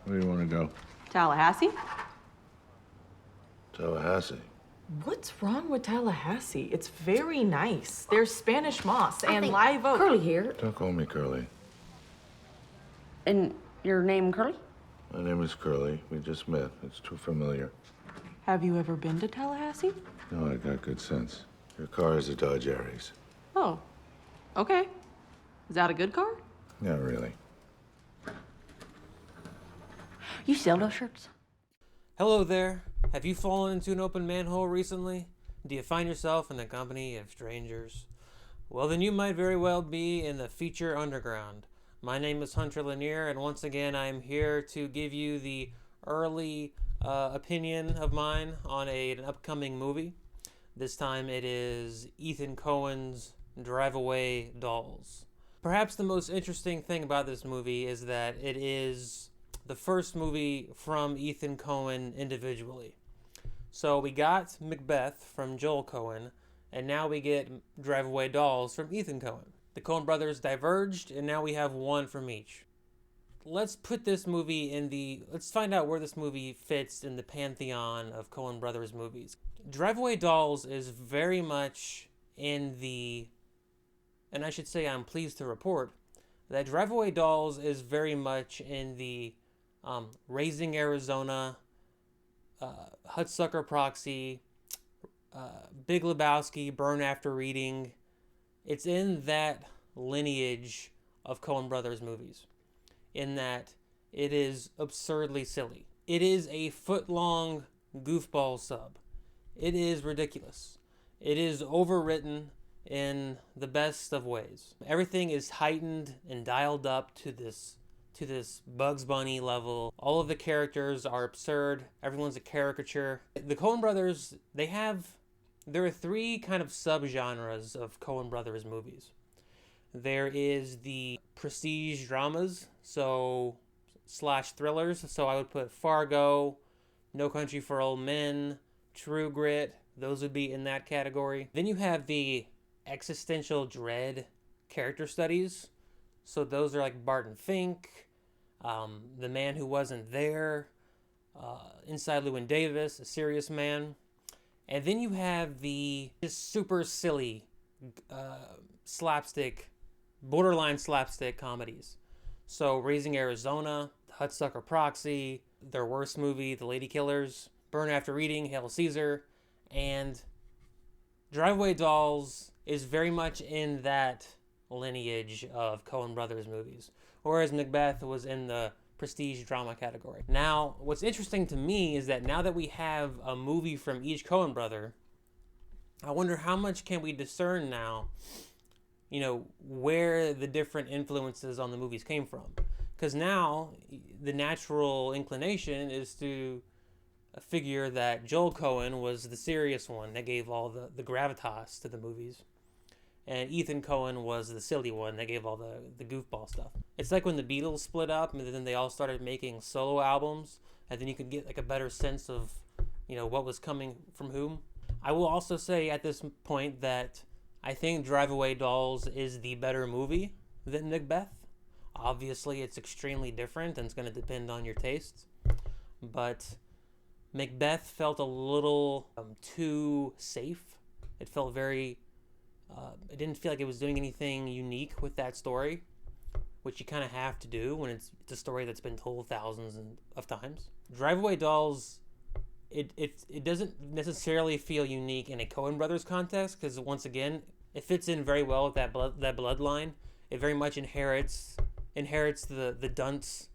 Where do you want to go? Tallahassee? Tallahassee. What's wrong with Tallahassee? It's very nice. There's Spanish moss and live oak. Curlie here. Don't call me Curlie. And your name Curlie? My name is Curlie. We just met. It's too familiar. Have you ever been to Tallahassee? No, I got good sense. Your car is a Dodge Aries. Oh, okay. Is that a good car? Not really. You sell those shirts? Hello there. Have you fallen into an open manhole recently? Do you find yourself in the company of strangers? Well, then you might very well be in the feature underground. My name is Hunter Lanier, and once again, I am here to give you the early opinion of mine on an upcoming movie. This time it is Ethan Coen's Drive Away Dolls. Perhaps the most interesting thing about this movie is that it is the first movie from Ethan Coen individually. So we got Macbeth from Joel Coen, and now we get Drive Away Dolls from Ethan Coen. The Coen Brothers diverged, and now we have one from each. Let's put this movie let's find out where this movie fits in the pantheon of Coen Brothers movies. Drive Away Dolls is very much in the, and I should say I'm pleased to report, that Drive Away Dolls is very much in the Raising Arizona, Hudsucker Proxy, Big Lebowski, Burn After Reading. It's in that lineage of Coen Brothers movies, in that it is absurdly silly. It is a foot-long goofball sub. It is ridiculous. It is overwritten in the best of ways. Everything is heightened and dialed up to this Bugs Bunny level. All of the characters are absurd. Everyone's a caricature. The Coen Brothers, there are three kind of subgenres of Coen Brothers movies. There is the prestige dramas, slash thrillers. So I would put Fargo, No Country for Old Men, True Grit. Those would be in that category. Then you have the existential dread character studies. So those are like Barton Fink, The Man Who Wasn't There, Inside Llewyn Davis, A Serious Man. And then you have the just super silly borderline slapstick comedies. So Raising Arizona, Hudsucker Proxy, their worst movie, The Lady Killers, Burn After Reading, Hail Caesar, and Drive Away Dolls is very much in that lineage of Coen Brothers movies, whereas Macbeth was in the prestige drama category. Now, what's interesting to me is that now that we have a movie from each Coen brother, I wonder how much can we discern now, where the different influences on the movies came from. Because now, the natural inclination is to figure that Joel Coen was the serious one that gave all the gravitas to the movies. And Ethan Coen was the silly one that gave all the goofball stuff. It's like when the Beatles split up and then they all started making solo albums, and then you could get like a better sense of, what was coming from whom. I will also say at this point that I think Drive Away Dolls is the better movie than Macbeth. Obviously, it's extremely different and it's going to depend on your tastes. But Macbeth felt a little too safe. It felt very... it didn't feel like it was doing anything unique with that story, which you kind of have to do when it's a story that's been told thousands of times. Drive Away Dolls, it doesn't necessarily feel unique in a Coen Brothers context, because once again, it fits in very well with that bloodline. It very much inherits the dunce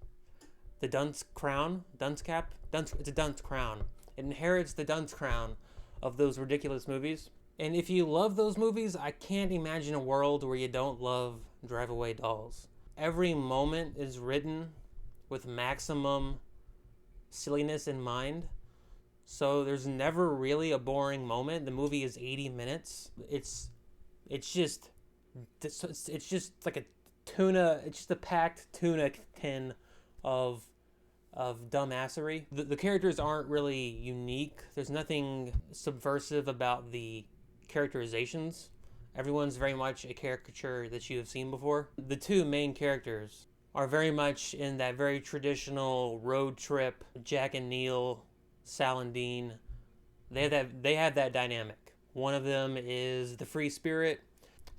crown, dunce cap, it's a dunce crown. It inherits the dunce crown of those ridiculous movies. And if you love those movies, I can't imagine a world where you don't love Drive Away Dolls. Every moment is written with maximum silliness in mind. So there's never really a boring moment. The movie is 80 minutes. It's just like it's just a packed tuna tin of dumbassery. The characters aren't really unique. There's nothing subversive about the characterizations. Everyone's very much a caricature that you have seen before. The two main characters, are very much in that very traditional road trip, Jack and Neil, Sal and Dean. They have that dynamic. One of them is the free spirit,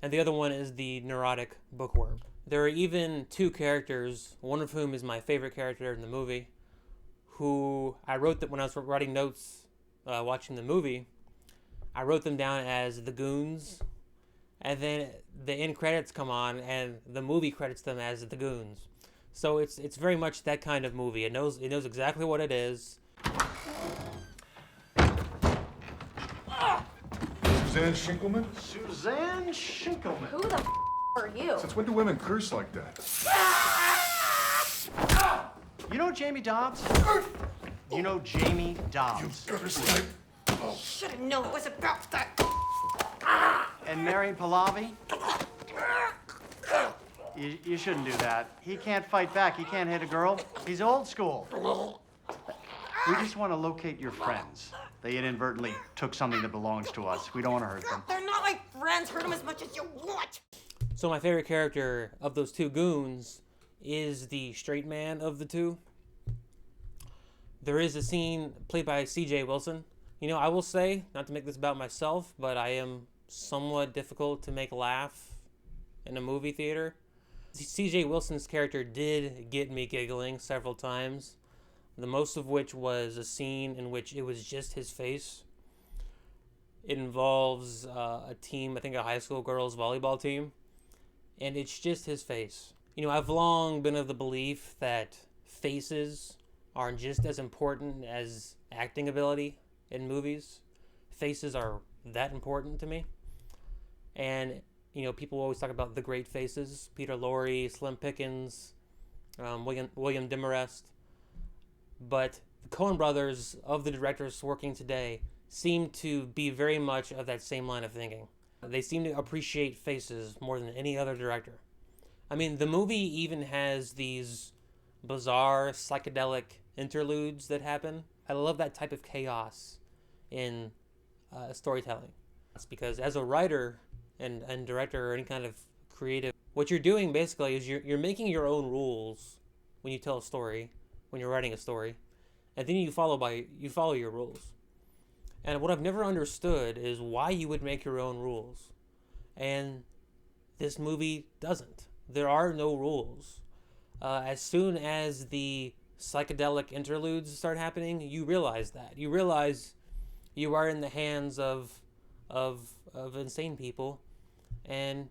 and the other one is the neurotic bookworm. There are even two characters, one of whom is my favorite character in the movie, who I wrote that when I was writing notes watching the movie, I wrote them down as the goons, and then the end credits come on and the movie credits them as the goons. So it's very much that kind of movie. It knows exactly what it is. Suzanne Shinkelman? Suzanne Shinkelman. Who the are you? Since when do women curse like that? You know Jamie Dobbs? You know Jamie Dobbs. Should have known it was about that. And Mary Pallavi? You shouldn't do that. He can't fight back. He can't hit a girl. He's old school. We just want to locate your friends. They inadvertently took something that belongs to us. We don't want to hurt them. They're not my friends. Hurt them as much as you want. So my favorite character of those two goons is the straight man of the two. There is a scene played by C.J. Wilson. You know, I will say, not to make this about myself, but I am somewhat difficult to make laugh in a movie theater. C.J. Wilson's character did get me giggling several times, the most of which was a scene in which it was just his face. It involves a team, I think a high school girls volleyball team, and it's just his face. You know, I've long been of the belief that faces are just as important as acting ability in movies. Faces are that important to me. And, you know, people always talk about the great faces. Peter Lorre, Slim Pickens, William Demarest. But the Coen Brothers, of the directors working today, seem to be very much of that same line of thinking. They seem to appreciate faces more than any other director. I mean, the movie even has these bizarre psychedelic interludes that happen. I love that type of chaos in storytelling. That's because as a writer and director or any kind of creative, what you're doing basically is you're making your own rules when you tell a story, when you're writing a story, and then you follow your rules. And what I've never understood is why you would make your own rules. And this movie doesn't. There are no rules. As soon as the psychedelic interludes start happening, you realize that. You realize you are in the hands of insane people, and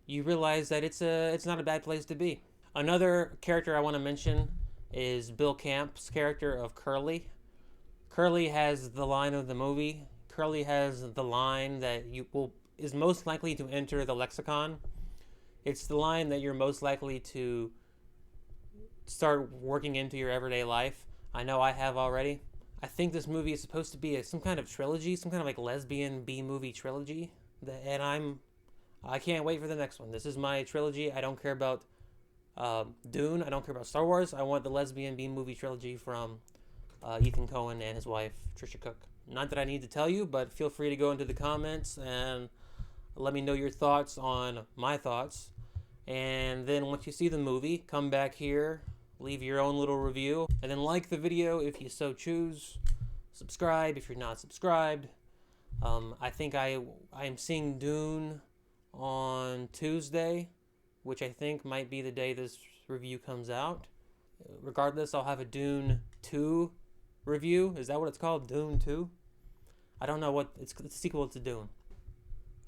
you realize that it's not a bad place to be. Another character I want to mention is Bill Camp's character of Curlie. Curlie has the line of the movie. Curlie has the line that is most likely to enter the lexicon. It's the line that you're most likely to start working into your everyday life. I know I have already. I think this movie is supposed to be some kind of trilogy, some kind of like lesbian B-movie trilogy. And I can't wait for the next one. This is my trilogy. I don't care about Dune. I don't care about Star Wars. I want the lesbian B-movie trilogy from Ethan Coen and his wife, Trisha Cook. Not that I need to tell you, but feel free to go into the comments and let me know your thoughts on my thoughts. And then once you see the movie, come back here, leave your own little review, and then like the video if you so choose. Subscribe if you're not subscribed. I think I am seeing Dune on Tuesday, which I think might be the day this review comes out. Regardless, I'll have a Dune 2 review. Is that what it's called? Dune 2? I don't know what it's a sequel to Dune.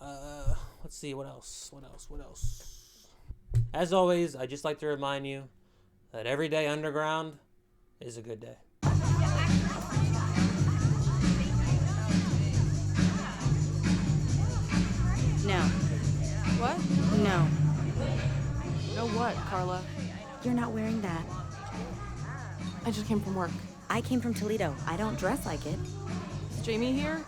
Let's see, what else? As always, I just like to remind you that every day underground is a good day. No. What? No. No what, Carla? You're not wearing that. I just came from work. I came from Toledo. I don't dress like it. Is Jamie here?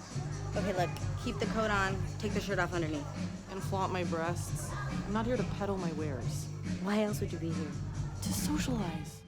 Okay, look. Keep the coat on. Take the shirt off underneath. And flaunt my breasts. I'm not here to peddle my wares. Why else would you be here? To socialize.